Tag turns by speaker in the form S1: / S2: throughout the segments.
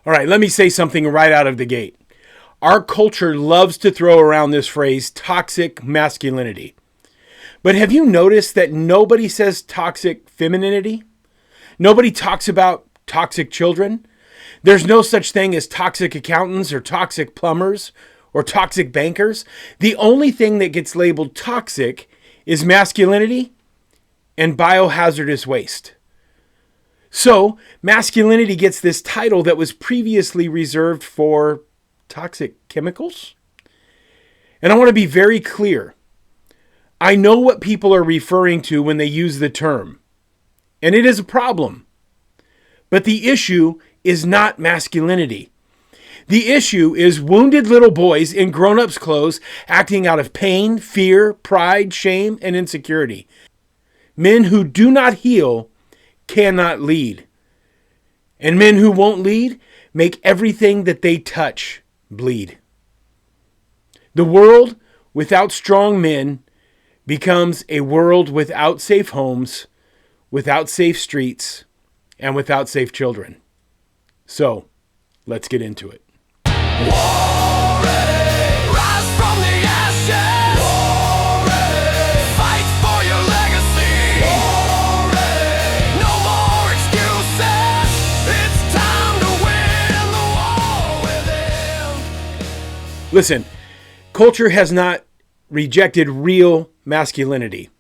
S1: All right, let me say something right out of the gate. Our culture loves to throw around this phrase, toxic masculinity. But have you noticed that nobody says toxic femininity? Nobody talks about toxic children. There's no such thing as toxic accountants or toxic plumbers or toxic bankers. The only thing that gets labeled toxic is masculinity and biohazardous waste. So, masculinity gets this title that was previously reserved for toxic chemicals. And I want to be very clear. I know what people are referring to when they use the term, and it is a problem. But the issue is not masculinity. The issue is wounded little boys in grown-ups' clothes acting out of pain, fear, pride, shame, and insecurity. Men who do not heal cannot lead. And men who won't lead make everything that they touch bleed. The world without strong men becomes a world without safe homes, without safe streets, and without safe children. So, let's get into it. Listen, culture has not rejected real masculinity.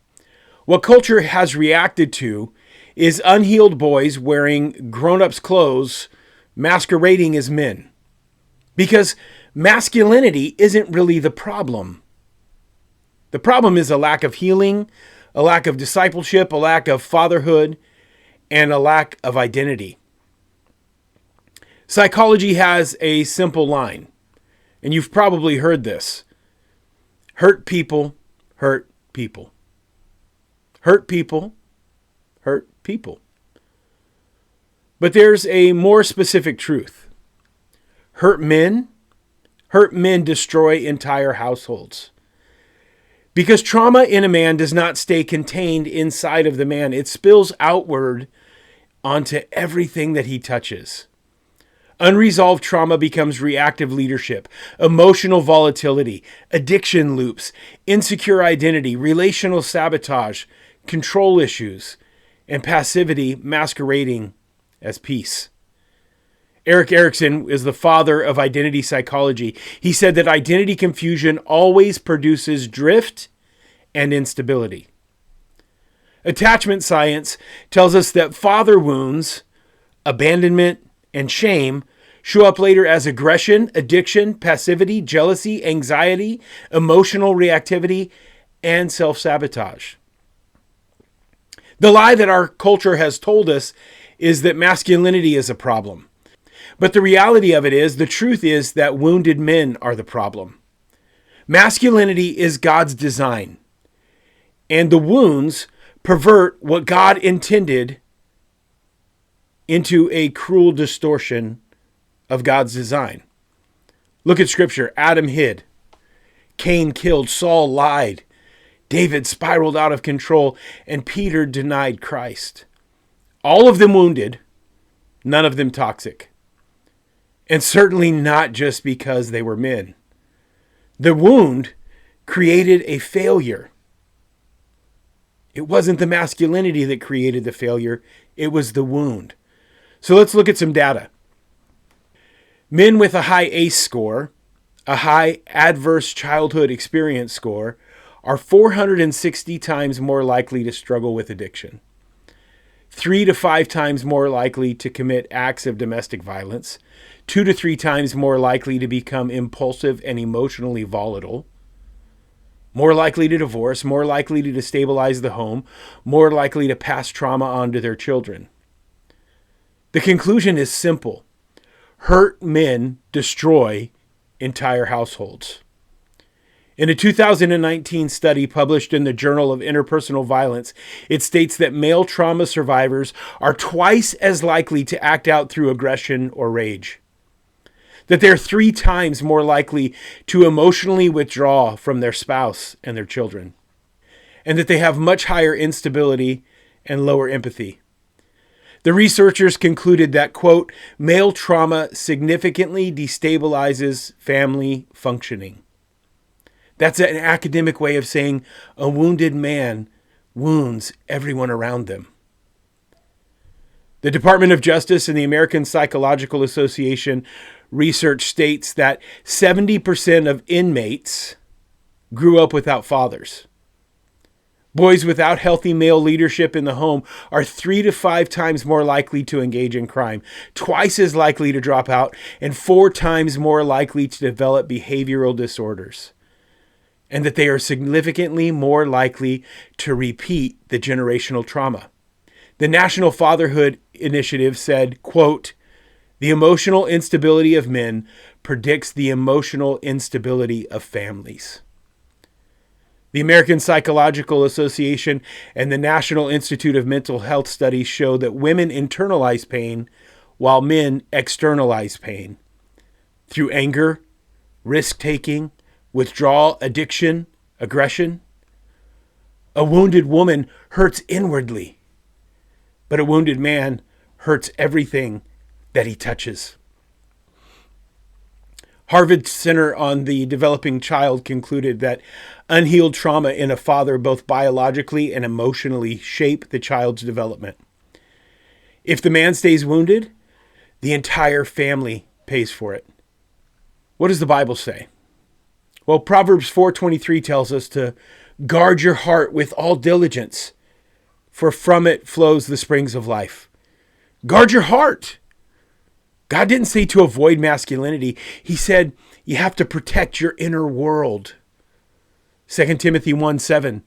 S1: What culture has reacted to is unhealed boys wearing grown-ups' clothes masquerading as men. Because masculinity isn't really the problem. The problem is a lack of healing, a lack of discipleship, a lack of fatherhood, and a lack of identity. Psychology has a simple line, and you've probably heard this. Hurt people hurt people. Hurt people hurt people. But there's a more specific truth. Hurt men destroy entire households. Because trauma in a man does not stay contained inside of the man. It spills outward onto everything that he touches. Unresolved trauma becomes reactive leadership, emotional volatility, addiction loops, insecure identity, relational sabotage, control issues, and passivity masquerading as peace. Erik Erikson is the father of identity psychology. He said that identity confusion always produces drift and instability. Attachment science tells us that father wounds, abandonment, and shame show up later as aggression, addiction, passivity, jealousy, anxiety, emotional reactivity, and self-sabotage. The lie that our culture has told us is that masculinity is a problem. But the reality of it is, the truth is that wounded men are the problem. Masculinity is God's design, and the wounds pervert what God intended into a cruel distortion of God's design. Look at Scripture. Adam hid. Cain killed. Saul lied. David spiraled out of control. And Peter denied Christ. All of them wounded. None of them toxic. And certainly not just because they were men. The wound created a failure. It wasn't the masculinity that created the failure. It was the wound. So let's look at some data. Men with a high ACE score, a high adverse childhood experience score, are 460 times more likely to struggle with addiction, 3 to 5 times more likely to commit acts of domestic violence, 2 to 3 times more likely to become impulsive and emotionally volatile, more likely to divorce, more likely to destabilize the home, more likely to pass trauma on to their children. The conclusion is simple. Hurt men destroy entire households. In a 2019 study published in the Journal of Interpersonal Violence, it states that male trauma survivors are twice as likely to act out through aggression or rage. That they're 3 times more likely to emotionally withdraw from their spouse and their children. And that they have much higher instability and lower empathy. The researchers concluded that, quote, male trauma significantly destabilizes family functioning. That's an academic way of saying a wounded man wounds everyone around them. The Department of Justice and the American Psychological Association research states that 70% of inmates grew up without fathers. Boys without healthy male leadership in the home are 3 to 5 times more likely to engage in crime, twice as likely to drop out, and 4 times more likely to develop behavioral disorders. And that they are significantly more likely to repeat the generational trauma. The National Fatherhood Initiative said, quote, the emotional instability of men predicts the emotional instability of families. The American Psychological Association and the National Institute of Mental Health studies show that women internalize pain while men externalize pain through anger, risk-taking, withdrawal, addiction, aggression. A wounded woman hurts inwardly, but a wounded man hurts everything that he touches. Harvard Center on the Developing Child concluded that unhealed trauma in a father both biologically and emotionally shape the child's development. If the man stays wounded, the entire family pays for it. What does the Bible say? Well, Proverbs 4:23 tells us to guard your heart with all diligence, for from it flows the springs of life. Guard your heart. God didn't say to avoid masculinity. He said you have to protect your inner world. 2 Timothy 1:7,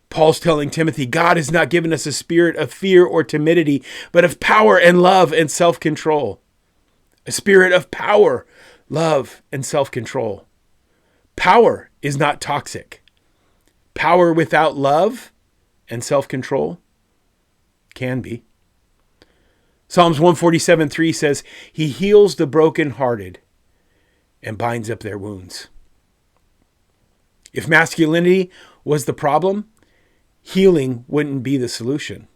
S1: Paul's telling Timothy, God has not given us a spirit of fear or timidity, but of power and love and self-control. A spirit of power, love, and self-control. Power is not toxic. Power without love and self-control can be. Psalms 147:3 says, he heals the brokenhearted and binds up their wounds. If masculinity was the problem, healing wouldn't be the solution.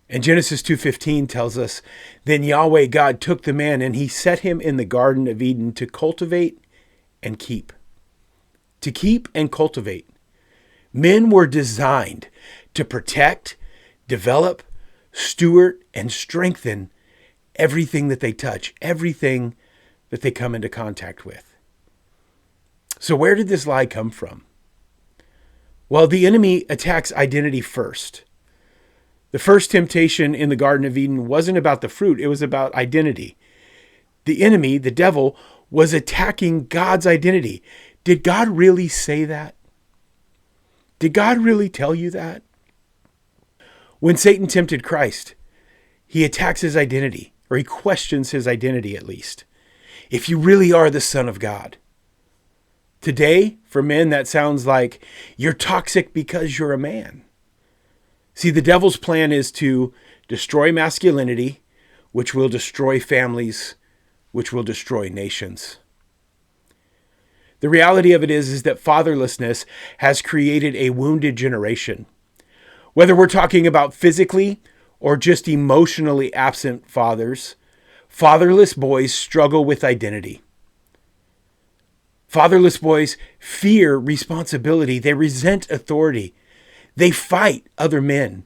S1: And Genesis 2:15 tells us, then Yahweh God took the man and he set him in the Garden of Eden to cultivate and keep. To keep and cultivate. Men were designed to protect, develop, steward, and strengthen everything that they touch, everything that they come into contact with. So where did this lie come from? Well, the enemy attacks identity first. The first temptation in the Garden of Eden wasn't about the fruit, it was about identity. The enemy, the devil, was attacking God's identity. Did God really say that? Did God really tell you that? When Satan tempted Christ, he attacks his identity, or he questions his identity at least. If you really are the Son of God. Today, for men, that sounds like you're toxic because you're a man. See, the devil's plan is to destroy masculinity, which will destroy families, which will destroy nations. The reality of it is that fatherlessness has created a wounded generation. Whether we're talking about physically or just emotionally absent fathers, fatherless boys struggle with identity. Fatherless boys fear responsibility. They resent authority. They fight other men.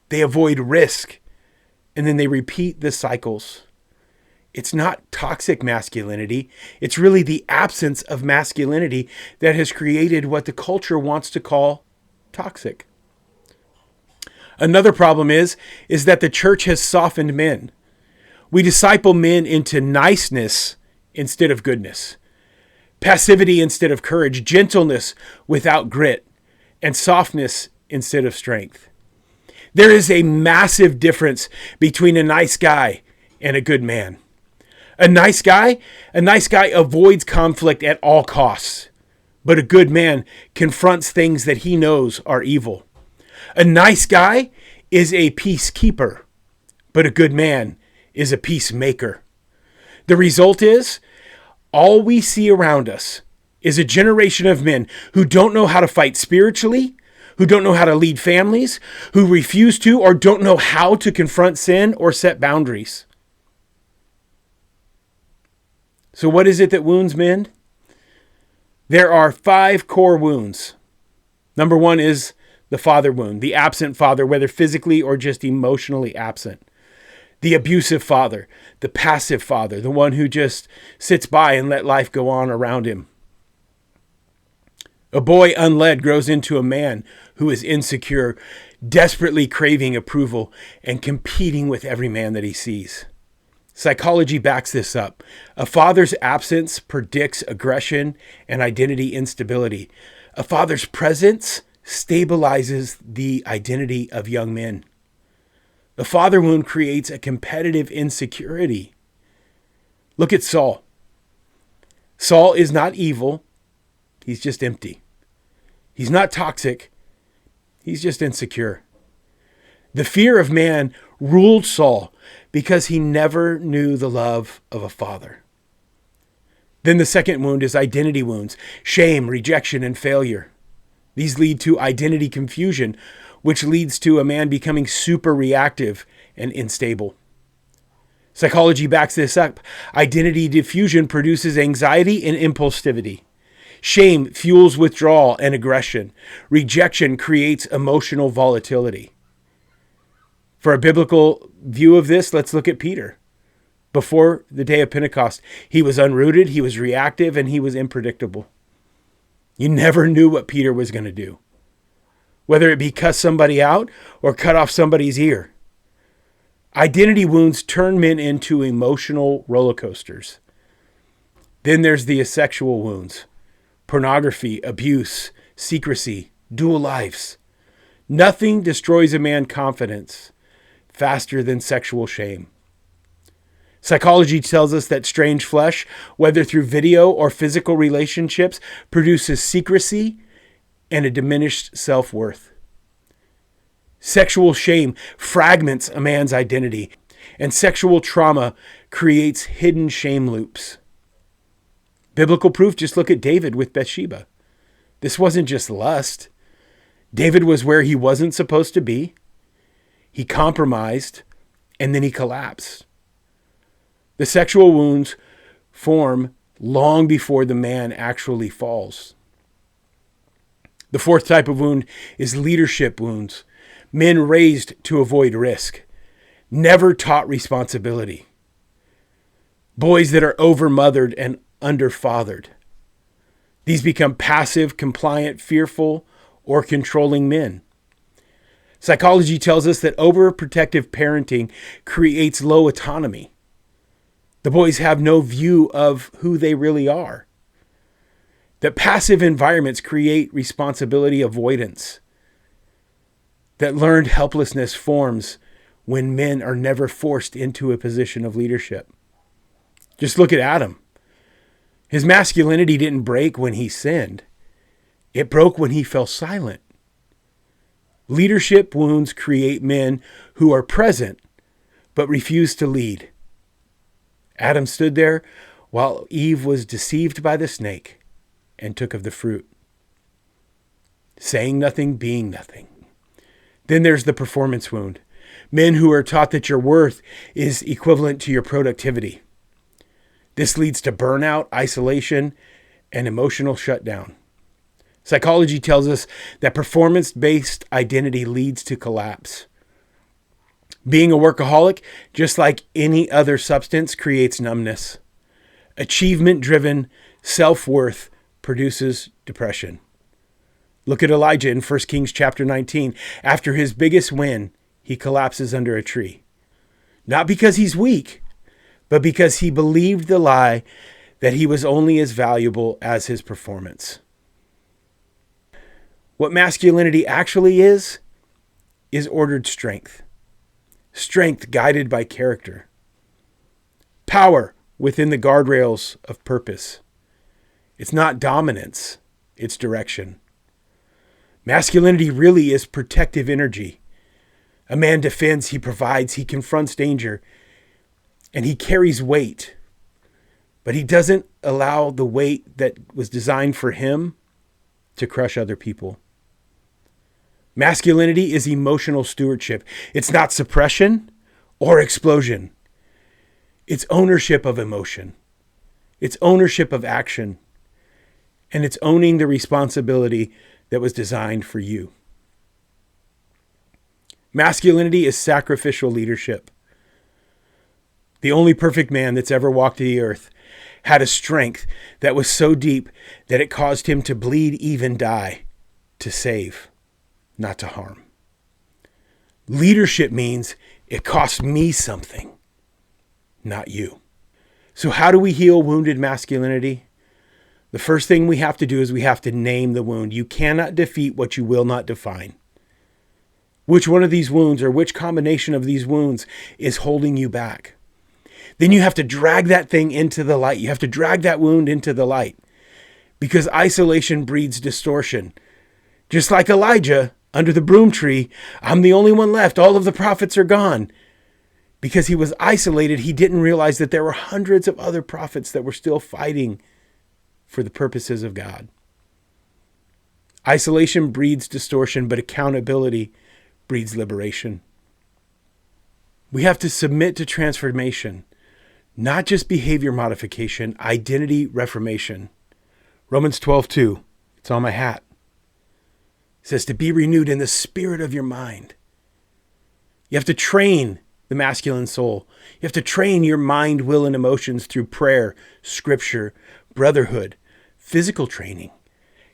S1: They avoid risk. And then they repeat the cycles. It's not toxic masculinity. It's really the absence of masculinity that has created what the culture wants to call toxic. Another problem is that the church has softened men. We disciple men into niceness instead of goodness, passivity instead of courage, gentleness without grit, and softness instead of strength. There is a massive difference between a nice guy and a good man. A nice guy avoids conflict at all costs, but a good man confronts things that he knows are evil. A nice guy is a peacekeeper, but a good man is a peacemaker. The result is, all we see around us is a generation of men who don't know how to fight spiritually, who don't know how to lead families, who refuse to or don't know how to confront sin or set boundaries. So what is it that wounds men? There are 5 core wounds. Number 1 is the father wound, the absent father, whether physically or just emotionally absent. The abusive father, the passive father, the one who just sits by and let life go on around him. A boy unled grows into a man who is insecure, desperately craving approval and competing with every man that he sees. Psychology backs this up. A father's absence predicts aggression and identity instability. A father's presence stabilizes the identity of young men. The father wound creates a competitive insecurity. Look at Saul. Saul is not evil. He's just empty. He's not toxic. He's just insecure. The fear of man ruled Saul because he never knew the love of a father. Then the second wound is identity wounds, shame, rejection, and failure. These lead to identity confusion, which leads to a man becoming super reactive and unstable. Psychology backs this up. Identity diffusion produces anxiety and impulsivity. Shame fuels withdrawal and aggression. Rejection creates emotional volatility. For a biblical view of this, let's look at Peter. Before the day of Pentecost, he was unrooted, he was reactive, and he was unpredictable. You never knew what Peter was going to do, whether it be cuss somebody out or cut off somebody's ear. Identity wounds turn men into emotional roller coasters. Then there's the sexual wounds, pornography, abuse, secrecy, dual lives. Nothing destroys a man's confidence faster than sexual shame. Psychology tells us that strange flesh, whether through video or physical relationships, produces secrecy and a diminished self-worth. Sexual shame fragments a man's identity, and sexual trauma creates hidden shame loops. Biblical proof, just look at David with Bathsheba. This wasn't just lust. David was where he wasn't supposed to be. He compromised, and then he collapsed. The sexual wounds form long before the man actually falls. The fourth type of wound is leadership wounds. Men raised to avoid risk, never taught responsibility. Boys that are overmothered and underfathered. These become passive, compliant, fearful, or controlling men. Psychology tells us that overprotective parenting creates low autonomy. The boys have no view of who they really are. That passive environments create responsibility avoidance. That learned helplessness forms when men are never forced into a position of leadership. Just look at Adam. His masculinity didn't break when he sinned. It broke when he fell silent. Leadership wounds create men who are present but refuse to lead. Adam stood there while Eve was deceived by the snake and took of the fruit. Saying nothing, being nothing. Then there's the performance wound. Men who are taught that your worth is equivalent to your productivity. This leads to burnout, isolation, and emotional shutdown. Psychology tells us that performance-based identity leads to collapse. Being a workaholic, just like any other substance, creates numbness. Achievement-driven self-worth produces depression. Look at Elijah in 1 Kings chapter 19. After his biggest win, he collapses under a tree. Not because he's weak, but because he believed the lie that he was only as valuable as his performance. What masculinity actually is ordered strength. Strength guided by character. Power within the guardrails of purpose. It's not dominance, it's direction. Masculinity really is protective energy. A man defends, he provides, he confronts danger, and he carries weight. But he doesn't allow the weight that was designed for him to crush other people. Masculinity is emotional stewardship. It's not suppression or explosion. It's ownership of emotion. It's ownership of action. And it's owning the responsibility that was designed for you. Masculinity is sacrificial leadership. The only perfect man that's ever walked the earth had a strength that was so deep that it caused him to bleed, even die, to save, not to harm. Leadership means it cost me something, not you. So how do we heal wounded masculinity? The first thing we have to do is we have to name the wound. You cannot defeat what you will not define. Which one of these wounds or which combination of these wounds is holding you back? Then you have to drag that thing into the light. You have to drag that wound into the light, because isolation breeds distortion. Just like Elijah under the broom tree, I'm the only one left. All of the prophets are gone. Because he was isolated, he didn't realize that there were hundreds of other prophets that were still fighting for the purposes of God. Isolation breeds distortion, but accountability breeds liberation. We have to submit to transformation, not just behavior modification, identity reformation. Romans 12:2, it's on my hat. It says to be renewed in the spirit of your mind. You have to train the masculine soul. You have to train your mind, will, and emotions through prayer, scripture, brotherhood, physical training,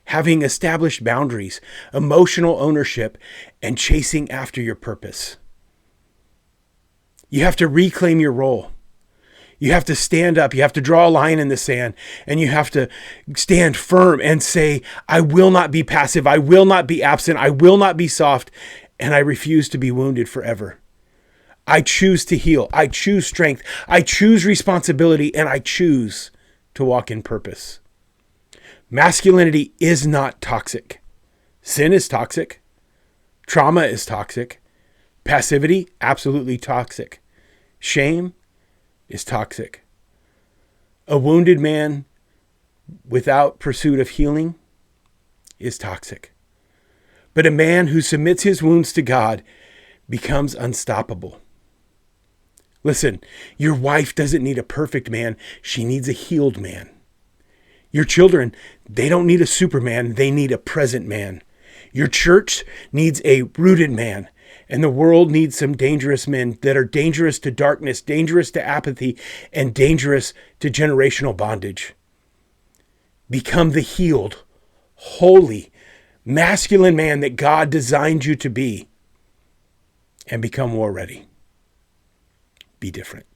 S1: having established boundaries, emotional ownership, and chasing after your purpose. You have to reclaim your role. You have to stand up. You have to draw a line in the sand, and you have to stand firm and say, I will not be passive. I will not be absent. I will not be soft, and I refuse to be wounded forever. I choose to heal. I choose strength. I choose responsibility, and I choose to walk in purpose. Masculinity is not toxic. Sin is toxic. Trauma is toxic. Passivity, absolutely toxic. Shame is toxic. A wounded man without pursuit of healing is toxic. But a man who submits his wounds to God becomes unstoppable. Listen, your wife doesn't need a perfect man. She needs a healed man. Your children, they don't need a Superman. They need a present man. Your church needs a rooted man. And the world needs some dangerous men that are dangerous to darkness, dangerous to apathy, and dangerous to generational bondage. Become the healed, holy, masculine man that God designed you to be, and become war ready. Be different.